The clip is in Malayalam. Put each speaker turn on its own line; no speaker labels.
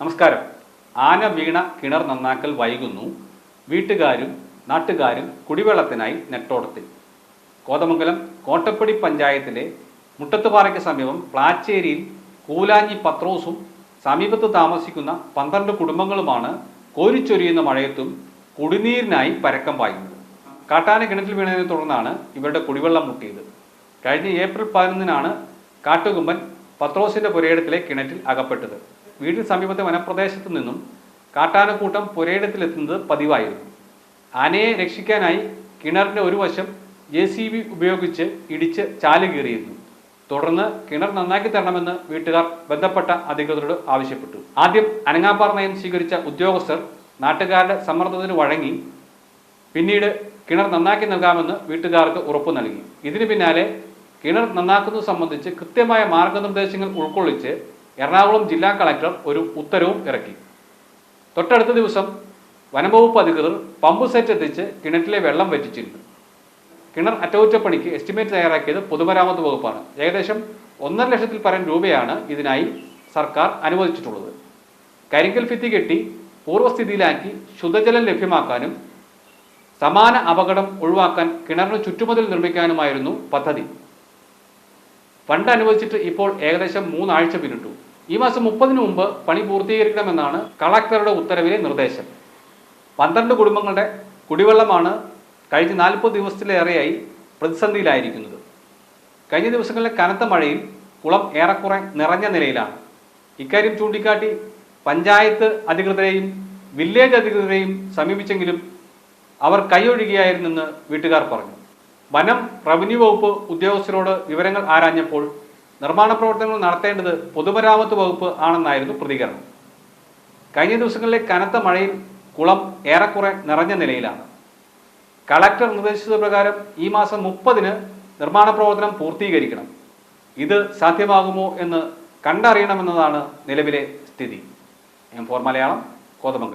നമസ്കാരം. ആന വീണ കിണർ നന്നാക്കൽ വൈകുന്നു. വീട്ടുകാരും നാട്ടുകാരും കുടിവെള്ളത്തിനായി നെട്ടോടത്തിൽ. കോതമംഗലം കോട്ടപ്പടി പഞ്ചായത്തിലെ മുട്ടത്തുപാറയ്ക്ക് സമീപം പ്ലാച്ചേരിയിൽ കൂലാഞ്ഞി പത്രോസും സമീപത്ത് താമസിക്കുന്ന 12 കുടുംബങ്ങളുമാണ് കോരിച്ചൊരിയുന്ന മഴയത്തും കുടിനീരിനായി പരക്കം പായുന്നത്. കാട്ടാന കിണറ്റിൽ വീണതിനെ തുടർന്നാണ് ഇവരുടെ കുടിവെള്ളം മുട്ടിയത്. കഴിഞ്ഞ ഏപ്രിൽ 11-നാണ് കാട്ടുകുമ്പൻ പത്രോസിന്റെ പുരയിടത്തിലെ കിണറ്റിൽ അകപ്പെട്ടത്. വീടിന് സമീപത്തെ വനപ്രദേശത്തു നിന്നും കാട്ടാനക്കൂട്ടം പുരയിടത്തിലെത്തുന്നത് പതിവായിരുന്നു. ആനയെ രക്ഷിക്കാനായി കിണറിന്റെ ഒരു വശം JCB ഉപയോഗിച്ച് ഇടിച്ച് ചാല് കീറിയിരുന്നു. തുടർന്ന് കിണർ നന്നാക്കി തരണമെന്ന് വീട്ടുകാർ ബന്ധപ്പെട്ട അധികൃതരോട് ആവശ്യപ്പെട്ടു. ആദ്യം അനങ്ങാപ്പാറ നയം സ്വീകരിച്ച ഉദ്യോഗസ്ഥർ നാട്ടുകാരുടെ സമ്മർദ്ദത്തിന് വഴങ്ങി. പിന്നീട് കിണർ നന്നാക്കി നൽകാമെന്ന് വീട്ടുകാർക്ക് ഉറപ്പു നൽകി. ഇതിനു പിന്നാലെ കിണർ നന്നാക്കുന്നത് സംബന്ധിച്ച് കൃത്യമായ മാർഗനിർദ്ദേശങ്ങൾ ഉൾക്കൊള്ളിച്ച് എറണാകുളം ജില്ലാ കളക്ടർ ഒരു ഉത്തരവും ഇറക്കി. തൊട്ടടുത്ത ദിവസം വനംവകുപ്പ് അധികൃതർ പമ്പ് സെറ്റ് എത്തിച്ച് കിണറ്റിലെ വെള്ളം വറ്റിച്ചിരുന്നു. കിണർ അറ്റകുറ്റപ്പണിക്ക് എസ്റ്റിമേറ്റ് തയ്യാറാക്കിയത് പൊതുമരാമത്ത് വകുപ്പാണ്. ഏകദേശം 1.5 ലക്ഷത്തിൽ പരം രൂപയാണ് ഇതിനായി സർക്കാർ അനുവദിച്ചിട്ടുള്ളത്. കരിങ്കൽ ഭിത്തി കെട്ടി പൂർവ്വസ്ഥിതിയിലാക്കി ശുദ്ധജലം ലഭ്യമാക്കാനും സമാന അപകടം ഒഴിവാക്കാൻ കിണറിന് ചുറ്റുമതിൽ നിർമ്മിക്കാനുമായിരുന്നു പദ്ധതി. ഫണ്ട് അനുവദിച്ചിട്ട് ഇപ്പോൾ ഏകദേശം 3 ആഴ്ച പിന്നിട്ടു. ഈ മാസം 30-ന് മുമ്പ് പണി പൂർത്തീകരിക്കണമെന്നാണ് കളക്ടറുടെ ഉത്തരവിലെ നിർദ്ദേശം. 12 കുടുംബങ്ങളുടെ കുടിവെള്ളമാണ് കഴിഞ്ഞ 40 ദിവസത്തിലേറെയായി പ്രതിസന്ധിയിലായിരിക്കുന്നത്. കഴിഞ്ഞ ദിവസങ്ങളിലെ കനത്ത മഴയിൽ കുളം ഏറെക്കുറെ നിറഞ്ഞ നിലയിലാണ്. ഇക്കാര്യം ചൂണ്ടിക്കാട്ടി പഞ്ചായത്ത് അധികൃതരെയും വില്ലേജ് അധികൃതരെയും സമീപിച്ചെങ്കിലും അവർ കൈയൊഴുകിയായിരുന്നെന്ന് വീട്ടുകാർ പറഞ്ഞു. വനം റവന്യൂ വകുപ്പ് ഉദ്യോഗസ്ഥരോട് വിവരങ്ങൾ ആരാഞ്ഞപ്പോൾ നിർമ്മാണ പ്രവർത്തനങ്ങൾ നടത്തേണ്ടത് പൊതുമരാമത്ത് വകുപ്പ് ആണെന്നായിരുന്നു പ്രതികരണം. കഴിഞ്ഞ ദിവസങ്ങളിലെ കനത്ത മഴയിൽ കുളം ഏറെക്കുറെ നിറഞ്ഞ നിലയിലാണ്. കളക്ടർ നിർദ്ദേശിച്ചത് പ്രകാരം ഈ മാസം 30-ന് നിർമ്മാണ പ്രവർത്തനം പൂർത്തീകരിക്കണം. ഇത് സാധ്യമാകുമോ എന്ന് കണ്ടറിയണമെന്നതാണ് നിലവിലെ സ്ഥിതി. M4 മലയാളം, കോതമംഗലം.